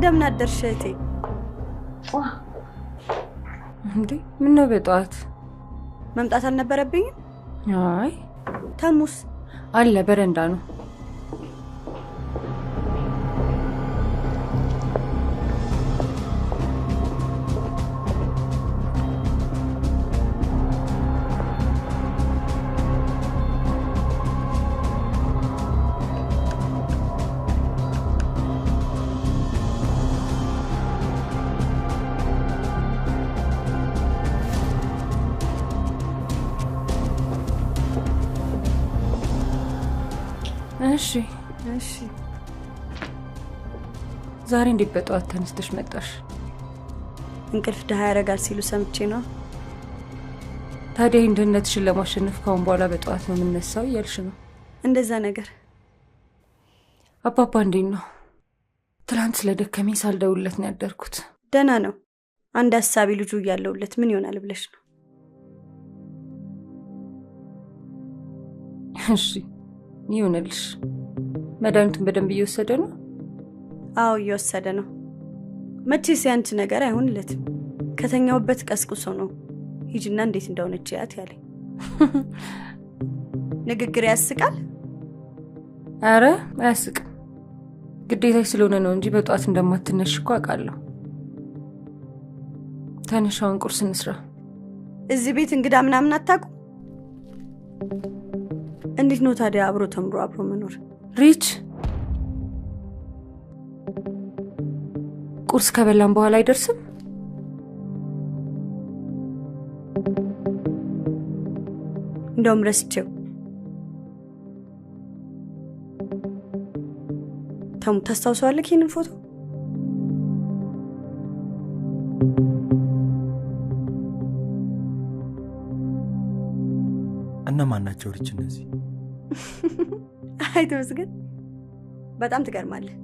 እንደምን አደርሽ እህቴ? እንዴ ምን ነው በጧት መምጣት አልነበረብኝም? አይ ተሙስ አለ በረንዳ ነው። እሺ ዛሬ እንዴት በጧት ተነስተሽ መጣሽ? እንቅልፍ ደሃ ያረጋል ሲሉ ሰምቼ ነው። ታዲያ እንደነትሽን ለማሸነፍ ካሁን በኋላ በጧት ነው የምነሳው እያልሽ ነው? እንደዛ ነገር። አባባ እንዴት ነው? ትላንት ስለደከመኝ ሳልደውልለት ነው ያደርኩት። ደህና ነው። አንድ ሀሳቢ ልጁ እያለውለት ምን ይሆናል ብለሽ ነው? እሺ ይሁንልሽ። መድኃኒቱን በደንብ እየወሰደ ነው? አዎ እየወሰደ ነው። መቼስ ያንቺ ነገር አይሆንለትም። ከተኛውበት ቀስቅሶ ነው ሂጂና እንዴት እንደሆነች ያት ያለኝ። ንግግር ያስቃል? አረ አያስቅም። ግዴታሽ ስለሆነ ነው እንጂ በጧት እንደማትነሽ እኮ አውቃለሁ። ተነሻውን ቁርስ እንስራ። እዚህ ቤት እንግዳ ምናምን አታውቁም? እንዴት ነው ታዲያ አብሮ ተምሮ አብሮ መኖር? ሪች ቁርስ ከበላን በኋላ አይደርስም? እንደውም ረስቼው። ተሙ ታስታውሰዋለህ ይሄንን ፎቶ? እነማን ናቸው ሪች እነዚህ? አይተውስ ግን በጣም ትገርማለህ።